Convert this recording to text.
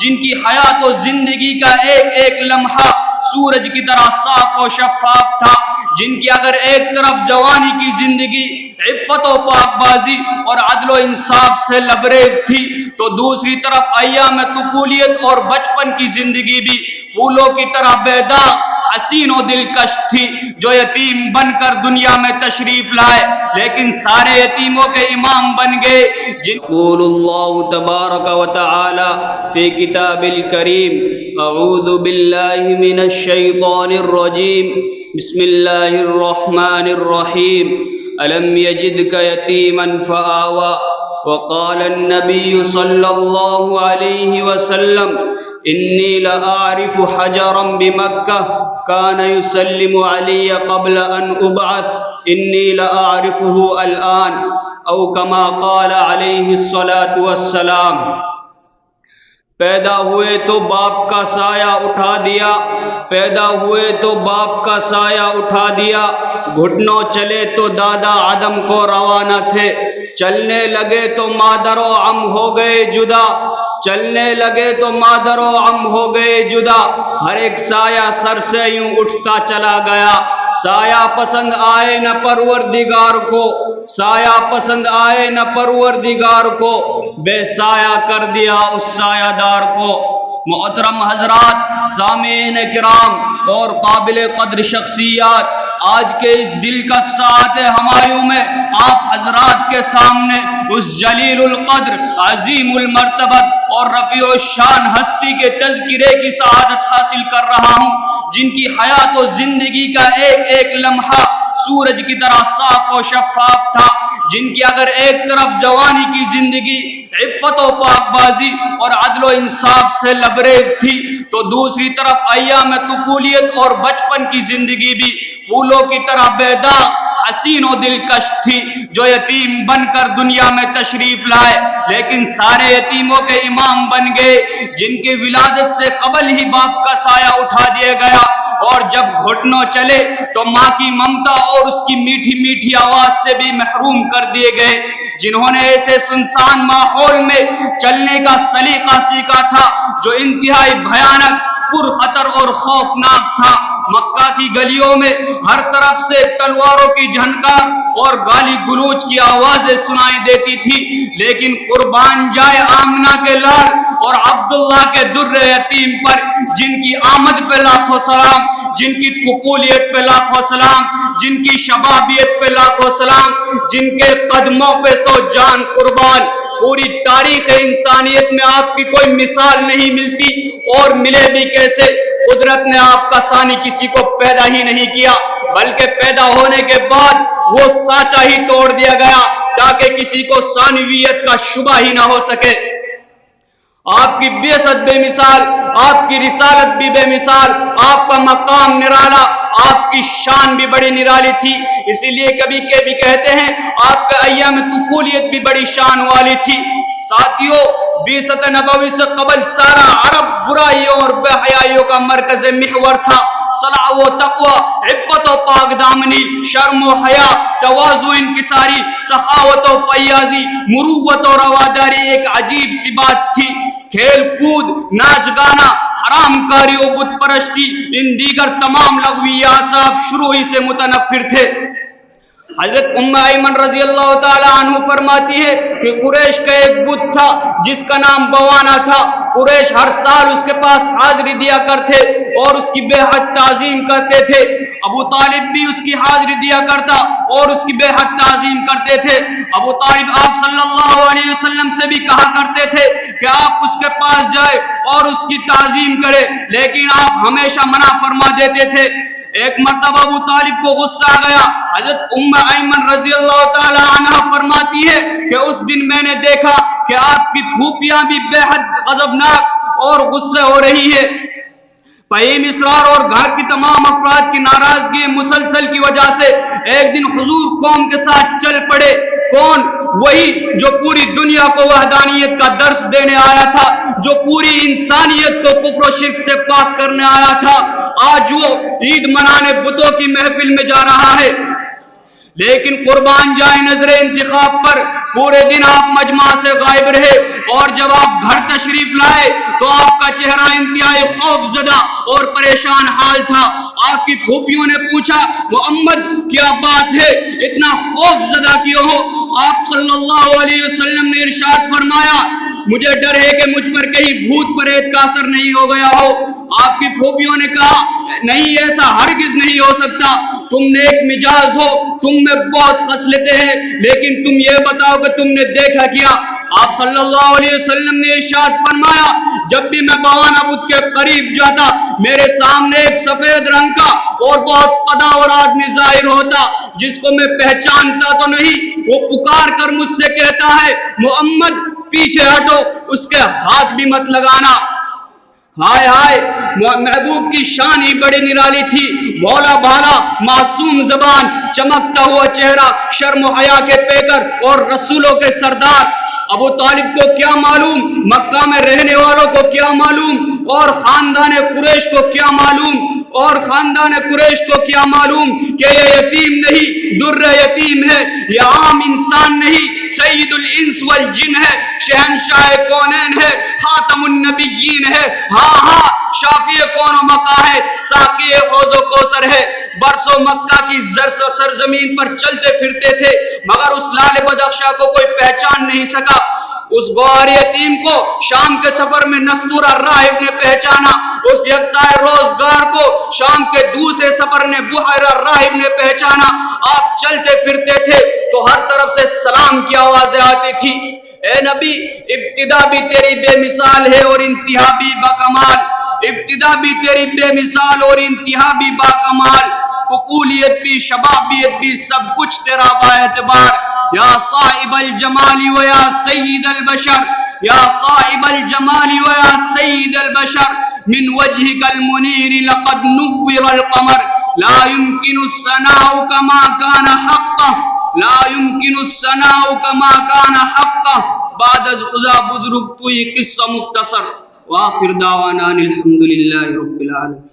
جن کی حیات و زندگی کا ایک ایک لمحہ سورج کی طرح صاف و شفاف تھا، جن کی اگر ایک طرف جوانی کی زندگی عفت و پاک بازی اور عدل و انصاف سے لبریز تھی، تو دوسری طرف ایام طفولیت اور بچپن کی زندگی بھی پھولوں کی طرح بے داغ، حسین و دلکش تھی، جو یتیم بن کر دنیا میں تشریف لائے لیکن سارے یتیموں کے امام بن گئے۔ یقول اللہ تبارک و تعالی فی کتاب الکریم، اعوذ باللہ من الشیطان الرجیم، بسم اللہ الرحمن الرحیم، الم یجدک یتیما فآوی، وقال النبی صلی اللہ علیہ وسلم انی لأعرف حجرا بمکہ کان یسلم علی قبل ان ابعث انی لأعرفه الآن، او کما قال علیہ الصلاۃ والسلام۔ پیدا ہوئے تو باپ کا سایہ اٹھا دیا، پیدا ہوئے تو باپ کا سایہ اٹھا دیا، گھٹنوں چلے تو دادا عدم کو روانہ تھے، چلنے لگے تو مادر و عم ہو گئے جدا، چلنے لگے تو مادر و عم ہو گئے جدا، ہر ایک سایہ سر سے یوں اٹھتا چلا گیا، سایہ پسند آئے نہ پروردگار کو، سایہ پسند آئے نہ پروردگار کو، بے سایہ کر دیا اس سایہ دار کو۔ محترم حضرات، سامعین کرام اور قابل قدر شخصیات، آج کے اس دل کا ساعت ہمایوں میں آپ حضرات کے سامنے اس جلیل القدر، عظیم المرتبت اور رفیع الشان ہستی کے تذکرے کی سعادت حاصل کر رہا ہوں، جن کی حیات و زندگی کا ایک ایک لمحہ سورج کی طرح صاف و شفاف تھا، جن کی اگر ایک طرف جوانی کی زندگی عفت و پاک بازی اور عدل و انصاف سے لبریز تھی، تو دوسری طرف ایام طفولیت اور بچپن کی زندگی بھی پھولوں کی طرح بے داغ، حسین و دلکش تھی، جو یتیم بن کر دنیا میں تشریف لائے لیکن سارے یتیموں کے امام بن گئے، جن کی ولادت سے قبل ہی باپ کا سایہ اٹھا دیا گیا، اور جب گھٹنوں چلے تو ماں کی ممتا اور اس کی میٹھی میٹھی آواز سے بھی محروم کر دیے گئے، جنہوں نے ایسے سنسان ماحول میں چلنے کا سلیقہ سیکھا تھا جو انتہائی بھیانک، پر خطر اور خوفناک تھا۔ مکہ کی گلیوں میں ہر طرف سے تلواروں کی جھنکار اور گالی گلوچ کی آوازیں سنائی دیتی تھی، لیکن قربان جائے آمنہ کے لال اور عبداللہ کے در یتیم پر، جن کی آمد پہ لاکھوں سلام، جن کی طفولیت پہ لاکھوں سلام، جن کی شبابیت پہ لاکھوں سلام، جن کے قدموں پہ سو جان قربان۔ پوری تاریخ انسانیت میں آپ کی کوئی مثال نہیں ملتی، اور ملے بھی کیسے؟ قدرت نے آپ کا ثانی کسی کو پیدا ہی نہیں کیا، بلکہ پیدا ہونے کے بعد وہ سانچہ ہی توڑ دیا گیا تاکہ کسی کو ثانویت کا شبہ ہی نہ ہو سکے۔ آپ کی بعثت بے مثال، آپ کی رسالت بھی بے مثال، آپ کا مقام نرالا، آپ کی شان بھی بڑی نرالی تھی، اسی لیے کبھی کبھی کہتے ہیں آپ کا ایام طفولیت بھی بڑی شان والی تھی۔ ساتھیوں، بعثت نبوی سے قبل سارا عرب برائیوں اور بے حیائیوں کا مرکز محور تھا۔ صلاح و تقوی، عفت و پاک دامنی، شرم و حیا، تواضع و انکساری، سخاوت و فیاضی، مروت و رواداری ایک عجیب سی بات تھی۔ کھیل کود، ناچ گانا، حرام کاری و بت پرستی، ان دیگر تمام لغویات سے آپ شروع ہی سے متنفر تھے۔ حضرت ام ایمن رضی اللہ تعالی عنہ فرماتی ہے کہ قریش کا ایک بت تھا جس کا نام بوانا تھا، قریش ہر سال اس کے پاس حاضری دیا کرتے اور اس کی بے حد تعظیم کرتے تھے، ابو طالب بھی اس کی حاضری دیا کرتا اور اس کی بے حد تعظیم کرتے تھے۔ ابو طالب آپ صلی اللہ علیہ وسلم سے بھی کہا کرتے تھے کہ آپ اس کے پاس جائے اور اس کی تعظیم کرے، لیکن آپ ہمیشہ منع فرما دیتے تھے۔ ایک مرتبہ ابو طالب کو غصہ آ گیا، حضرت ام ایمن رضی اللہ تعالی عنہ فرماتی ہے کہ اس دن میں نے دیکھا کہ آپ کی پھوپھیاں بھی بے حد غضبناک اور غصے ہو رہی ہے۔ فہیم اسرار اور گھر کی تمام افراد کی ناراضگی مسلسل کی وجہ سے ایک دن حضور قوم کے ساتھ چل پڑے۔ کون؟ وہی جو پوری دنیا کو وحدانیت کا درس دینے آیا تھا، جو پوری انسانیت کو کفر و شرک سے پاک کرنے آیا تھا۔ آج وہ عید منانے بتوں کی محفل میں جا رہا ہے، لیکن قربان جائے نظر انتخاب پر پورے دن آپ مجمع سے غائب رہے، اور جب آپ گھر تشریف لائے تو آپ کا چہرہ انتہائی خوف زدہ اور پریشان حال تھا۔ آپ کی پھوپھیوں نے پوچھا محمد کیا بات ہے، اتنا خوف زدہ کیوں ہو؟ آپ صلی اللہ علیہ وسلم نے ارشاد فرمایا مجھے ڈر ہے کہ مجھ پر کہیں بھوت پریت کا اثر نہیں ہو گیا ہو۔ آپ کی پھوپھیوں نے کہا نہیں، ایسا ہرگز نہیں ہو سکتا، تم نیک مزاج ہو، تم میں بہت خصلتیں ہیں، لیکن تم یہ بتاؤ کہ تم نے دیکھا کیا؟ آپ صلی اللہ علیہ وسلم نے ارشاد فرمایا جب بھی میں بوانہ بت کے قریب جاتا میرے سامنے ایک سفید رنگ کا اور بہت قدا اور آدمی ظاہر ہوتا جس کو میں پہچانتا تو نہیں، وہ پکار کر مجھ سے کہتا ہے محمد پیچھے ہٹو، اس کے ہاتھ بھی مت لگانا۔ ہائے ہائے، محبوب کی شان ہی بڑی نرالی تھی، بھولا بھالا معصوم زبان، چمکتا ہوا چہرہ، شرم و حیا کے پیکر اور رسولوں کے سردار۔ ابو طالب کو کیا معلوم، مکہ میں رہنے والوں کو کیا معلوم، اور خاندان قریش کو کیا معلوم کہ یہ یتیم نہیں، در یتیم ہے، یہ عام انسان نہیں، سید الانس والجن ہے، شہنشاہ کونین ہے، خاتم النبیین ہے، ہاں شافی کون و مکہ ہے، ساقی حوض و کوثر ہے۔ برسوں مکہ کی سرزمین پر چلتے پھرتے تھے مگر اس لال بدخشاں کو کوئی پہچان نہیں سکا۔ اس گوہر یتیم کو شام کے سفر میں نستور الراہب نے پہچانا، اس یکتا روزگار کو شام کے دوسرے سفر نے بحیر الراہب نے پہچانا۔ آپ چلتے پھرتے تھے تو ہر طرف سے سلام کی آوازیں آتی تھی۔ اے نبی ابتدا بھی تیری بے مثال ہے اور انتہا بھی باکمال، ابتدا بھی تیری بے مثال اور انتہا بھی باکمال، طفولیت بھی شبابیت بھی سب کچھ تیرا با اعتبار۔ یا صاحب الجمال و یا سید البشر، یا صاحب الجمال و یا سید البشر، من وجهك المنیر لقد نور القمر، لا يمكن الثناء كما كان حقه، لا يمكن الثناء كما كان حقه، بعد از خدا بزرگ تو یہ قصہ مختصر۔ وآخر دعوانا الحمد للہ رب العالمین۔